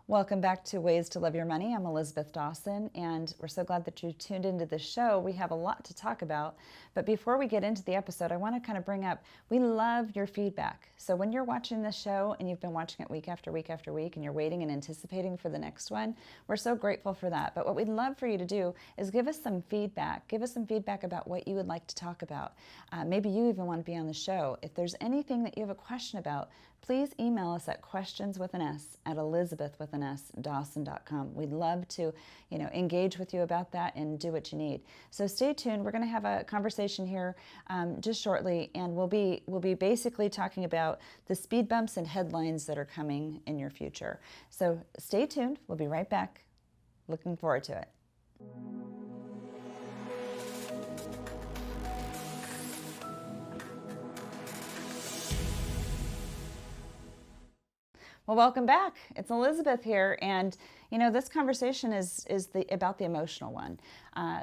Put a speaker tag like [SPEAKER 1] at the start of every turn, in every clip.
[SPEAKER 1] Welcome back to Ways to Love Your Money. I'm Elizabeth Dawson, and we're so glad that you tuned into this show. We have a lot to talk about, but before we get into the episode, I want to kind of bring up, we love your feedback. So when you're watching this show and you've been watching it week after week after week, and you're waiting and anticipating for the next one, we're so grateful for that. But what we'd love for you to do is give us some feedback. Give us some feedback about what you would like to talk about. Maybe you even want to be on the show. If there's anything that you have a question about, please email us at questions@elizabeth.dawson.com. We'd love to, engage with you about that and do what you need. So stay tuned. We're going to have a conversation here just shortly, and we'll be basically talking about the speed bumps and headlines that are coming in your future. So stay tuned. We'll be right back. Looking forward to it. Well, welcome back. It's Elizabeth here, and this conversation is about the emotional one.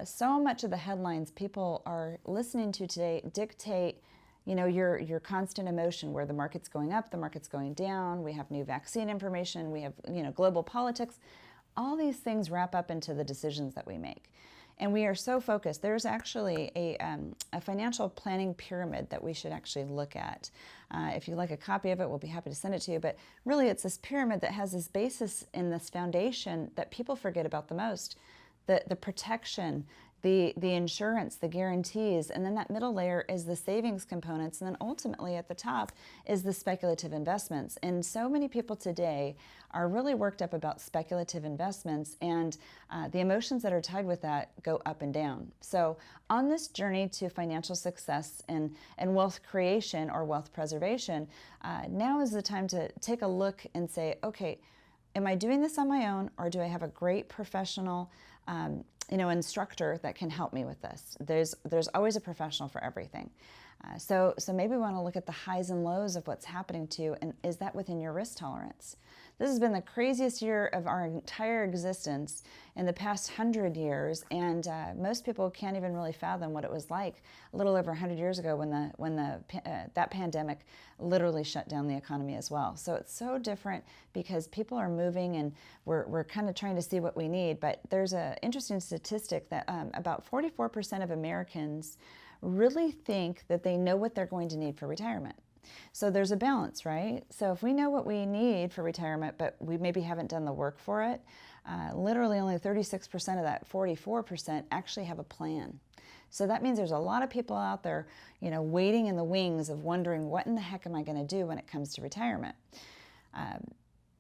[SPEAKER 1] So much of the headlines people are listening to today dictate, your constant emotion, where the market's going up, the market's going down. We have new vaccine information. We have global politics. All these things wrap up into the decisions that we make. And we are so focused. There's actually a financial planning pyramid that we should actually look at. If you'd like a copy of it, we'll be happy to send it to you. But really, it's this pyramid that has this basis in this foundation that people forget about the most. The protection, the insurance, the guarantees, and then that middle layer is the savings components, and then ultimately at the top is the speculative investments. And so many people today are really worked up about speculative investments, and the emotions that are tied with that go up and down. So on this journey to financial success and wealth creation or wealth preservation, now is the time to take a look and say, okay, am I doing this on my own, or do I have a great professional instructor that can help me with this? There's always a professional for everything. So maybe we want to look at the highs and lows of what's happening to you, and is that within your risk tolerance? This has been the craziest year of our entire existence in the past 100 years, and most people can't even really fathom what it was like a little over 100 years ago when that pandemic literally shut down the economy as well. So it's so different because people are moving, and we're kind of trying to see what we need. But there's an interesting statistic that about 44% of Americans really think that they know what they're going to need for retirement. So there's a balance, right? So if we know what we need for retirement, but we maybe haven't done the work for it, literally only 36% of that 44% actually have a plan. So that means there's a lot of people out there, waiting in the wings of wondering, what in the heck am I going to do when it comes to retirement?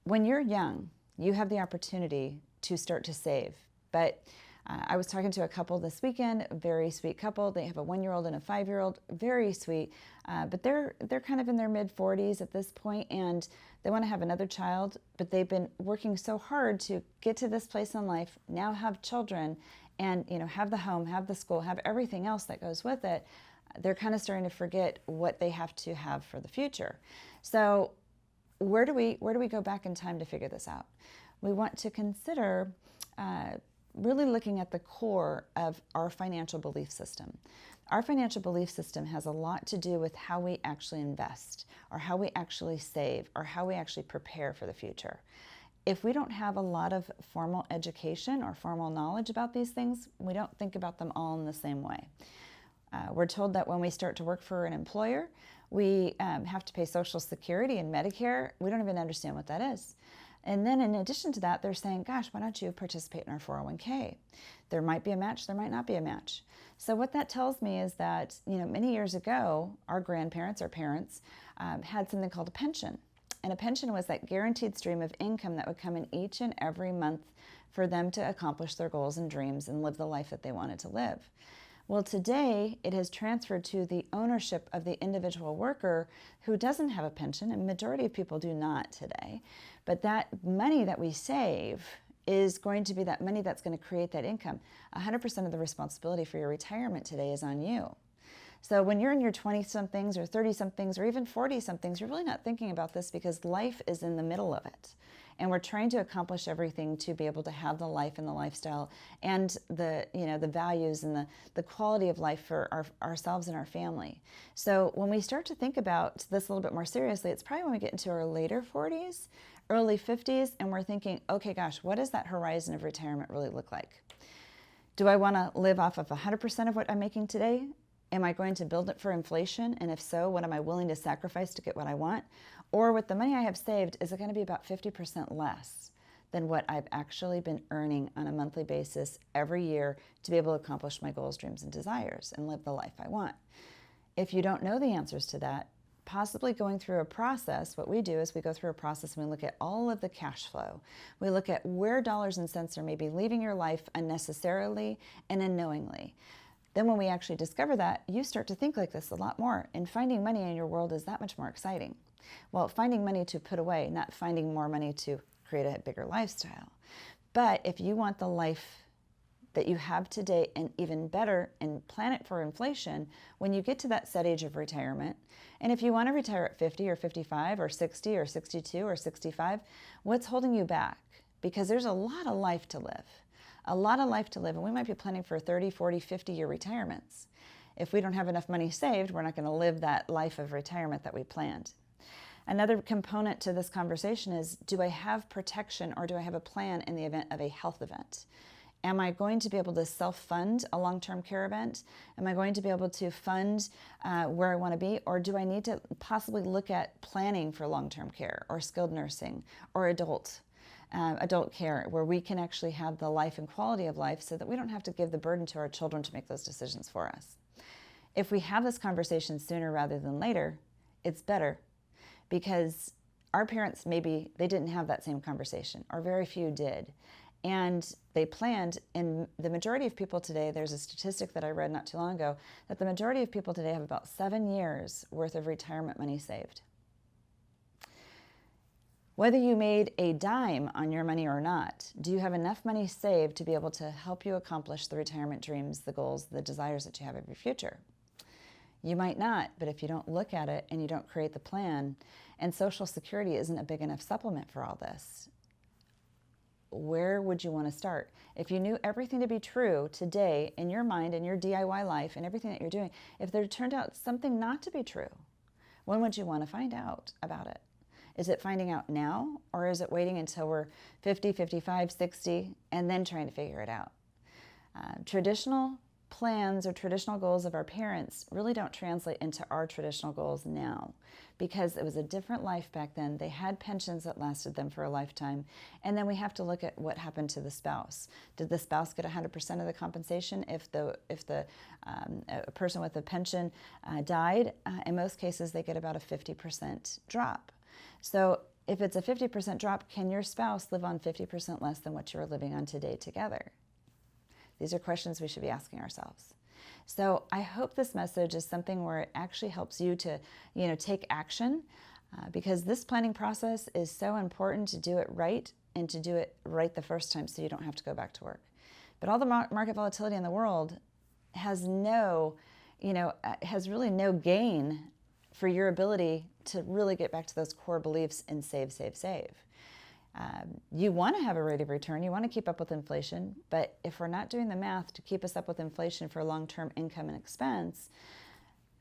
[SPEAKER 1] When you're young, you have the opportunity to start to save. But I was talking to a couple this weekend, a very sweet couple. They have a 1-year-old and a 5-year-old, very sweet. But they're kind of in their mid-40s at this point, and they want to have another child, but they've been working so hard to get to this place in life, now have children, and have the home, have the school, have everything else that goes with it. They're kind of starting to forget what they have to have for the future. So where do we go back in time to figure this out? We want to consider really looking at the core of our financial belief system. Our financial belief system has a lot to do with how we actually invest, or how we actually save, or how we actually prepare for the future. If we don't have a lot of formal education or formal knowledge about these things, we don't think about them all in the same way. We're told that when we start to work for an employer, we have to pay Social Security and Medicare. We don't even understand what that is. And then in addition to that, they're saying, gosh, why don't you participate in our 401k? There might be a match, there might not be a match. So what that tells me is that, many years ago, our grandparents, our parents, had something called a pension. And a pension was that guaranteed stream of income that would come in each and every month for them to accomplish their goals and dreams and live the life that they wanted to live. Well, today it has transferred to the ownership of the individual worker who doesn't have a pension, and majority of people do not today. But that money that we save is going to be that money that's going to create that income. 100% of the responsibility for your retirement today is on you. So when you're in your 20-somethings or 30-somethings or even 40-somethings, you're really not thinking about this because life is in the middle of it. And we're trying to accomplish everything to be able to have the life and the lifestyle and the values and the quality of life for ourselves and our family. So when we start to think about this a little bit more seriously, it's probably when we get into our later 40s, early 50s, and we're thinking, okay, gosh, what does that horizon of retirement really look like? Do I want to live off of 100% of what I'm making today? Am I going to build it for inflation? And if so, what am I willing to sacrifice to get what I want? Or with the money I have saved, is it going to be about 50% less than what I've actually been earning on a monthly basis every year to be able to accomplish my goals, dreams, and desires and live the life I want? If you don't know the answers to that, possibly going through a process, what we do is we go through a process and we look at all of the cash flow. We look at where dollars and cents are maybe leaving your life unnecessarily and unknowingly. Then when we actually discover that, you start to think like this a lot more, and finding money in your world is that much more exciting. Well, finding money to put away, not finding more money to create a bigger lifestyle. But if you want the life that you have today and even better, and plan it for inflation, when you get to that set age of retirement, and if you want to retire at 50 or 55 or 60 or 62 or 65, what's holding you back? Because there's a lot of life to live. A lot of life to live, and we might be planning for 30, 40, 50-year retirements. If we don't have enough money saved, we're not going to live that life of retirement that we planned. Another component to this conversation is, do I have protection or do I have a plan in the event of a health event? Am I going to be able to self-fund a long-term care event? Am I going to be able to fund where I want to be? Or do I need to possibly look at planning for long-term care or skilled nursing or adult care, where we can actually have the life and quality of life so that we don't have to give the burden to our children to make those decisions for us? If we have this conversation sooner rather than later, it's better, because our parents, maybe they didn't have that same conversation, or very few did. And they planned, and the majority of people today, there's a statistic that I read not too long ago, that the majority of people today have about 7 years worth of retirement money saved. Whether you made a dime on your money or not, do you have enough money saved to be able to help you accomplish the retirement dreams, the goals, the desires that you have of your future? You might not, but if you don't look at it and you don't create the plan, and Social Security isn't a big enough supplement for all this, where would you want to start? If you knew everything to be true today in your mind, in your DIY life, and everything that you're doing, if there turned out something not to be true, when would you want to find out about it? Is it finding out now, or is it waiting until we're 50, 55, 60, and then trying to figure it out? Traditional plans or traditional goals of our parents really don't translate into our traditional goals now, because it was a different life back then. They had pensions that lasted them for a lifetime. And then we have to look at what happened to the spouse. Did the spouse get 100% of the compensation if a person with a pension died? In most cases, they get about a 50% drop. So if it's a 50% drop, can your spouse live on 50% less than what you're living on today together? These are questions we should be asking ourselves. So I hope this message is something where it actually helps you to, take action, because this planning process is so important to do it right, and to do it right the first time so you don't have to go back to work. But all the market volatility in the world has really no gain for your ability to really get back to those core beliefs and save, save, save. You want to have a rate of return, you want to keep up with inflation, but if we're not doing the math to keep us up with inflation for long-term income and expense,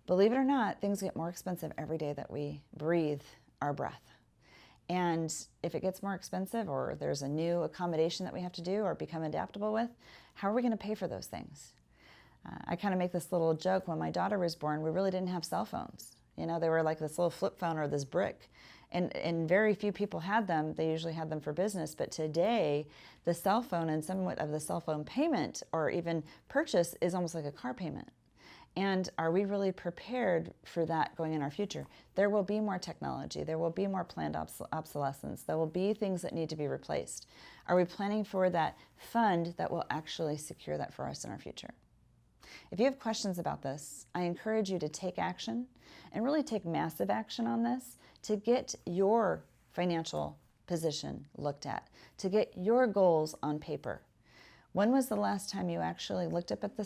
[SPEAKER 1] believe it or not, things get more expensive every day that we breathe our breath. And if it gets more expensive, or there's a new accommodation that we have to do or become adaptable with, how are we going to pay for those things? I kind of make this little joke. When my daughter was born, we really didn't have cell phones. They were like this little flip phone or this brick. And very few people had them. They usually had them for business. But today, the cell phone and somewhat of the cell phone payment or even purchase is almost like a car payment. And are we really prepared for that going in our future? There will be more technology. There will be more planned obsolescence. There will be things that need to be replaced. Are we planning for that fund that will actually secure that for us in our future? If you have questions about this, I encourage you to take action, and really take massive action on this, to get your financial position looked at, to get your goals on paper. When was the last time you actually looked up at the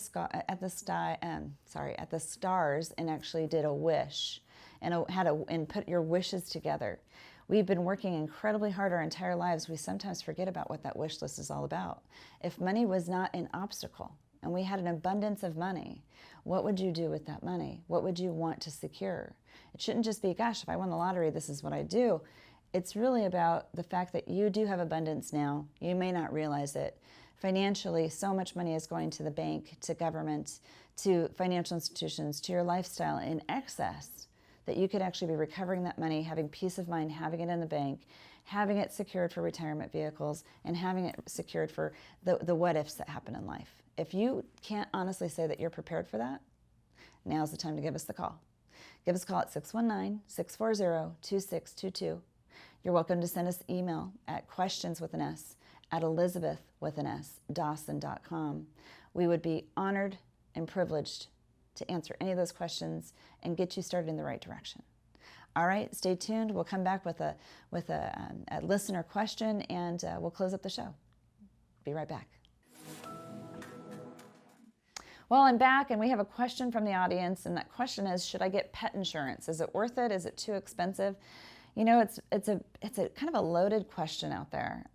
[SPEAKER 1] stars and actually did a wish and put your wishes together? We've been working incredibly hard our entire lives. We sometimes forget about what that wish list is all about. If money was not an obstacle and we had an abundance of money, what would you do with that money? What would you want to secure? It shouldn't just be, gosh, if I won the lottery, this is what I do. It's really about the fact that you do have abundance now. You may not realize it. Financially, so much money is going to the bank, to government, to financial institutions, to your lifestyle in excess, that you could actually be recovering that money, having peace of mind, having it in the bank, having it secured for retirement vehicles, and having it secured for the what ifs that happen in life. If you can't honestly say that you're prepared for that, now's the time to give us the call. Give us a call at 619-640-2622. You're welcome to send us email at questions@elizabethwithansdawson.com. We would be honored and privileged to answer any of those questions and get you started in the right direction. All right, stay tuned. We'll come back with a listener question, and we'll close up the show. Be right back. Well, I'm back, and we have a question from the audience, and that question is, should I get pet insurance? Is it worth it? Is it too expensive? You know, it's a kind of a loaded question out there.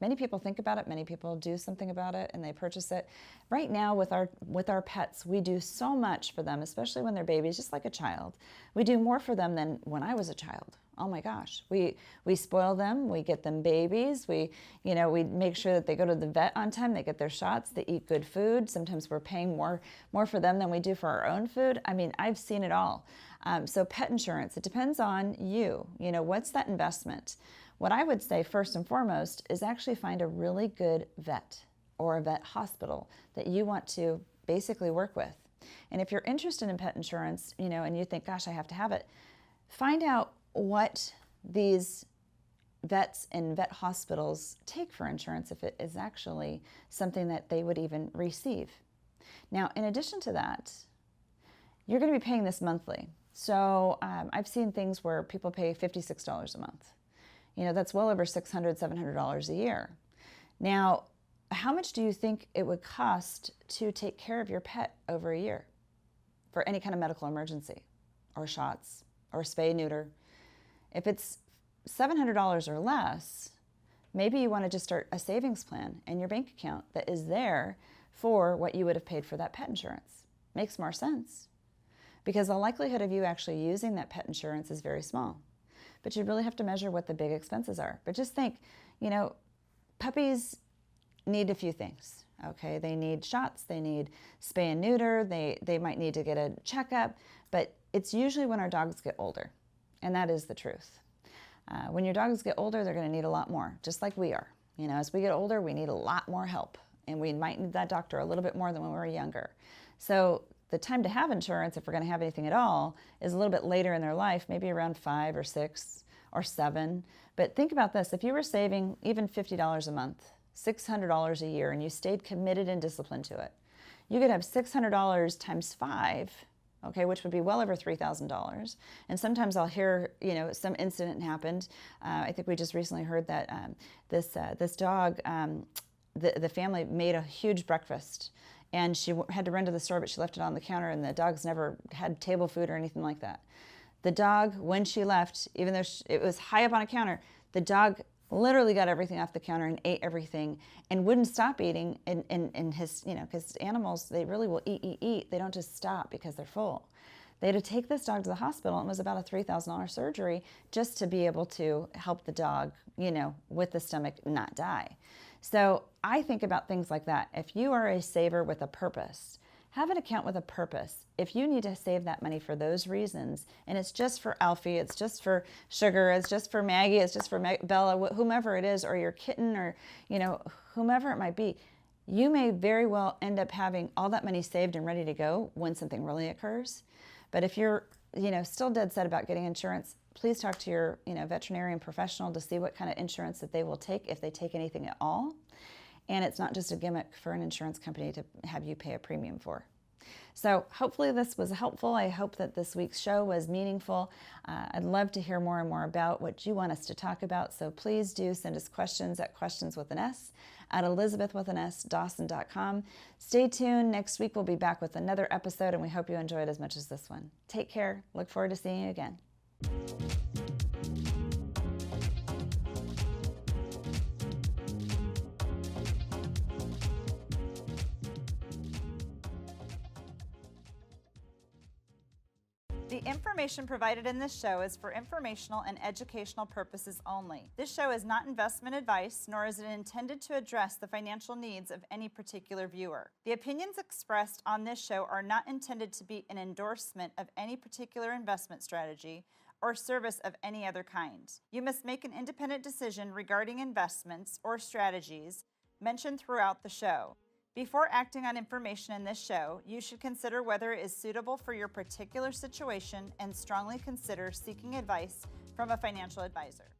[SPEAKER 1] Many people think about it. Many people do something about it, and they purchase it. Right now, with our pets, we do so much for them, especially when they're babies, just like a child. We do more for them than when I was a child. Oh my gosh, we spoil them. We get them babies. We make sure that they go to the vet on time. They get their shots. They eat good food. Sometimes we're paying more for them than we do for our own food. I mean, I've seen it all. So pet insurance, it depends on you. You know, what's that investment? What I would say first and foremost is actually find a really good vet or a vet hospital that you want to basically work with. And if you're interested in pet insurance, you know, and you think, gosh, I have to have it, find out what these vets and vet hospitals take for insurance, if it is actually something that they would even receive. Now, in addition to that, you're going to be paying this monthly. So I've seen things where people pay $56 a month. You know, that's well over $600, $700 a year. Now, how much do you think it would cost to take care of your pet over a year for any kind of medical emergency or shots or spay, neuter? If it's $700 or less, maybe you want to just start a savings plan in your bank account that is there for what you would have paid for that pet insurance. Makes more sense, because the likelihood of you actually using that pet insurance is very small. But you really have to measure what the big expenses are. But just think, you know, puppies need a few things, okay? They need shots, they need spay and neuter, they might need to get a checkup, but it's usually when our dogs get older, and that is the truth. When your dogs get older, they're gonna need a lot more, just like we are. You know, as we get older, we need a lot more help, and we might need that doctor a little bit more than when we were younger. So the time to have insurance, if we're going to have anything at all, is a little bit later in their life, maybe around 5 or 6 or 7. But think about this. If you were saving even $50 a month, $600 a year, and you stayed committed and disciplined to it, you could have $600 times 5, okay, which would be well over $3,000. And sometimes I'll hear, you know, some incident happened. I think we just recently heard that this dog, the family made a huge breakfast, and she had to run to the store, but she left it on the counter, and the dog's never had table food or anything like that. The dog, when she left, even though it was high up on a counter, the dog literally got everything off the counter and ate everything and wouldn't stop eating. And his, you know, because animals, they really will eat. They don't just stop because they're full. They had to take this dog to the hospital, and it was about a $3,000 surgery just to be able to help the dog, you know, with the stomach not die. So I think about things like that. If you are a saver with a purpose, have an account with a purpose. If you need to save that money for those reasons, and it's just for Alfie, it's just for Sugar, it's just for Maggie, it's just for Bella, whomever it is, or your kitten, or, you know, whomever it might be, you may very well end up having all that money saved and ready to go when something really occurs. But if you're, you know, still dead set about getting insurance, please talk to your, you know, veterinarian professional to see what kind of insurance that they will take, if they take anything at all. And it's not just a gimmick for an insurance company to have you pay a premium for. So hopefully this was helpful. I hope that this week's show was meaningful. I'd love to hear more and more about what you want us to talk about. So please do send us questions at questions@elizabethwithansdawson.com. Stay tuned. Next week we'll be back with another episode, and we hope you enjoyed as much as this one. Take care. Look forward to seeing you again. The information provided in this show is for informational and educational purposes only. This show is not investment advice, nor is it intended to address the financial needs of any particular viewer. The opinions expressed on this show are not intended to be an endorsement of any particular investment strategy or service of any other kind. You must make an independent decision regarding investments or strategies mentioned throughout the show. Before acting on information in this show, you should consider whether it is suitable for your particular situation and strongly consider seeking advice from a financial advisor.